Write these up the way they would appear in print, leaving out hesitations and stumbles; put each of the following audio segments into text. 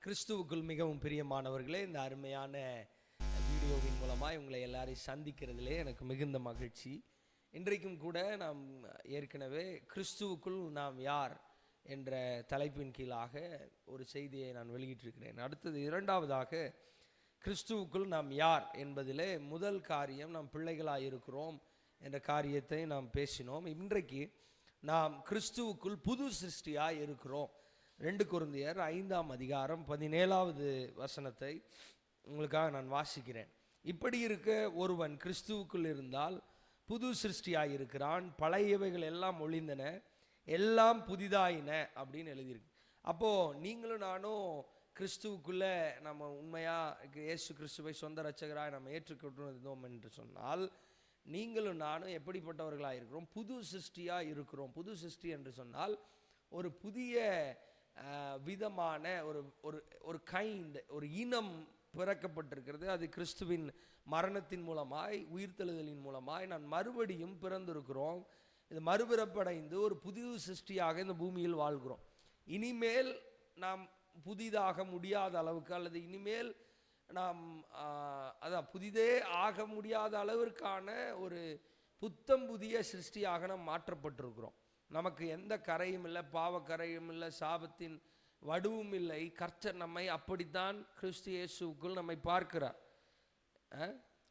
கிறிஸ்துவுக்குள் மிகவும் பிரியமானவர்களே, இந்த அருமையான வீடியோவின் மூலமாக உங்களை எல்லாரையும் சந்திக்கிறதுலே எனக்கு மிகுந்த மகிழ்ச்சி. இன்றைக்கும் கூட நாம் ஏற்கனவே கிறிஸ்துவுக்குள் நாம் யார் என்ற தலைப்பின் கீழாக ஒரு செய்தியை நான் வெளியிட்டிருக்கிறேன். அடுத்தது இரண்டாவதாக கிறிஸ்துவுக்குள் நாம் யார் என்பதிலே முதல் காரியம் நாம் பிள்ளைகளாக இருக்கிறோம் என்ற காரியத்தை நாம் பேசினோம். இன்றைக்கு நாம் கிறிஸ்துவுக்குள் புது சிருஷ்டியாக இருக்கிறோம். 2 கொரிந்தியர் 5ஆம் அதிகாரம் 17வது வசனத்தை உங்களுக்காக நான் வாசிக்கிறேன். இப்படி இருக்க ஒருவன் கிறிஸ்துவுக்குள் இருந்தால் புது சிருஷ்டியாக இருக்கிறான், பழையவைகள் எல்லாம் ஒழிந்தன, எல்லாம் புதிதாயின அப்படின்னு எழுதியிருக்கு. அப்போது நீங்களும் நானும் கிறிஸ்துவுக்குள்ளே நம்ம உண்மையாக இயேசு கிறிஸ்துவை சொந்த இரட்சகராக நம்ம ஏற்றுக்கொண்டிருந்தோம் என்று சொன்னால், நீங்களும் நானும் எப்படிப்பட்டவர்களாக இருக்கிறோம்? புது சிருஷ்டியாக இருக்கிறோம். புது சிருஷ்டி என்று சொன்னால் ஒரு புதிய விதமான ஒரு கைண்ட், ஒரு இனம் பிறக்கப்பட்டிருக்கிறது. அது கிறிஸ்துவின் மரணத்தின் மூலமாய், உயிர்த்தெழுதலின் மூலமாய் நான் மறுபடியும் பிறந்திருக்கிறோம். இது மறுபிறப்படைந்து ஒரு புது சிருஷ்டியாக இந்த பூமியில் வாழ்கிறோம். இனிமேல் நாம் புதிதாக முடியாத அளவுக்கு, அல்லது இனிமேல் நாம் புதிதே ஆக முடியாத அளவிற்கான ஒரு புத்தம் புதிய சிருஷ்டியாக நாம் மாற்றப்பட்டிருக்கிறோம். நமக்கு எந்த கரையும் இல்லை, பாவக்கரையும் இல்லை, சாபத்தின் வடுவும் இல்லை. கர்த்தர் நம்மை அப்படித்தான் கிறிஸ்து இயேசுவுக்குள் நம்மை பார்க்கிறார்.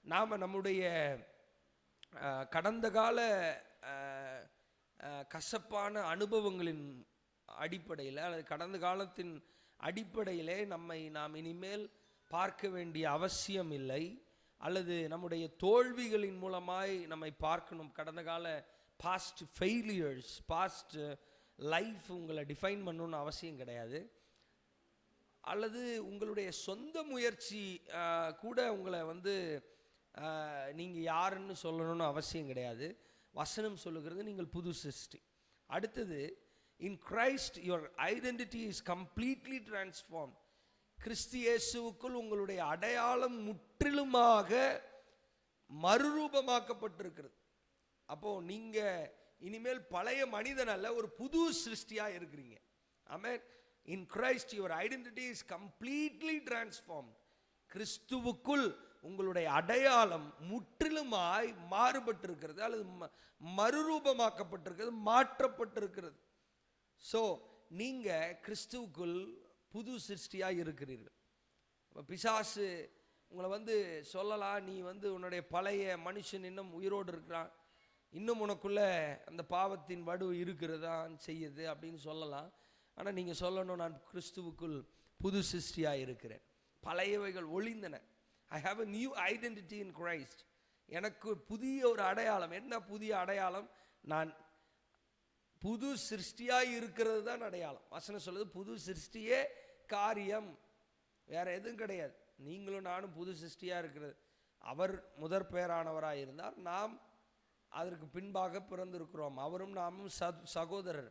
நாம் நம்முடைய கடந்த கால கசப்பான அனுபவங்களின் அடிப்படையில், அல்லது கடந்த காலத்தின் அடிப்படையிலே நாம் இனிமேல் பார்க்க வேண்டிய அவசியம் இல்லை. அல்லது நம்முடைய தோல்விகளின் மூலமாய் நம்மை பார்க்கணும். கடந்த கால பாஸ்ட் ஃபெயிலியர்ஸ், பாஸ்ட் லைஃப் உங்களை டிஃபைன் பண்ணணும்னு அவசியம் கிடையாது. அல்லது உங்களுடைய சொந்த முயற்சி கூட உங்களை நீங்கள் யாருன்னு சொல்லணும்னு அவசியம் கிடையாது. வசனம் சொல்லுகிறது நீங்கள் புது சிருஷ்டி. அடுத்தது, in Christ your identity is completely transform. கிறிஸ்து இயேசுவுக்குள் உங்களுடைய அடையாளம் முற்றிலுமாக மறுரூபமாக்கப்பட்டிருக்கிறது. அப்போது நீங்கள் இனிமேல் பழைய மனிதன் அல்ல, ஒரு புது சிருஷ்டியாக இருக்கிறீங்க. Amen. In Christ your identity is completely transform. கிறிஸ்துவுக்குள் உங்களுடைய அடையாளம் முற்றிலுமாய் மாறுபட்டிருக்கிறது, அல்லது மறுரூபமாக்கப்பட்டிருக்கிறது, மாற்றப்பட்டிருக்கிறது. ஸோ நீங்கள் கிறிஸ்துவுக்குள் புது சிருஷ்டியாக இருக்கிறீர்கள். பிசாசு உங்களை சொல்லலாம், நீ உன்னுடைய பழைய மனுஷன் இன்னும் உயிரோடு இருக்கிறான், இன்னும் உனக்குள்ளே அந்த பாவத்தின் வடு இருக்கிறதான் செய்யுது அப்படின்னு சொல்லலாம். ஆனால் நீங்கள் சொல்லணும், நான் கிறிஸ்துவுக்குள் புது சிருஷ்டியாக இருக்கிறேன், பழையவைகள் ஒழிந்தன. I have a new identity in Christ. எனக்கு புதிய ஒரு அடையாளம். என்ன புதிய அடையாளம்? நான் புது சிருஷ்டியாக இருக்கிறது தான் அடையாளம். வசனம் சொல்லுது புது சிருஷ்டியே காரியம், வேற எதுவும் கிடையாது. நீங்களும் நானும் புது சிருஷ்டியாக இருக்கிறது. அவர் முதற் பெயரானவராக இருந்தார், நாம் அதற்கு பின்பாக பிறந்திருக்கிறோம். அவரும் நாமும் சகோதரர்.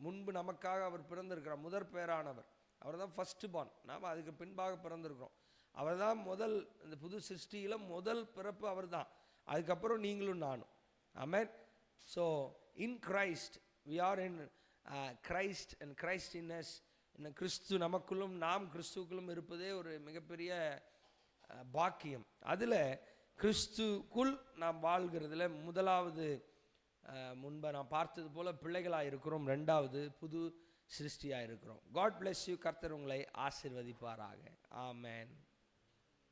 முன்பு நமக்காக அவர் பிறந்திருக்கிறார், முதற் பெயரானவர். அவர் தான் ஃபர்ஸ்ட் பார்ன். நாம் அதுக்கு பின்பாக பிறந்திருக்கிறோம். அவர் தான் முதல், இந்த புது சிருஷ்டியில் முதல் பிறப்பு அவர் தான். அதுக்கப்புறம் நீங்களும் நானும். Amen. So in Christ we are in Christ and Christ in us. கிறிஸ்து நமக்குள்ளும் நாம் கிறிஸ்துவுக்குள்ளும் இருப்பதே ஒரு மிகப்பெரிய பாக்கியம். அதில் கிறிஸ்துக்குள் நாம் வாழ்கிறதுல முதலாவது, முன்பை நான் பார்த்தது போல பிள்ளைகளாக இருக்கிறோம். ரெண்டாவது புது சிருஷ்டியாக இருக்கிறோம். God bless you. கர்த்தர் உங்களை ஆசீர்வதிப்பாராக. ஆமென்.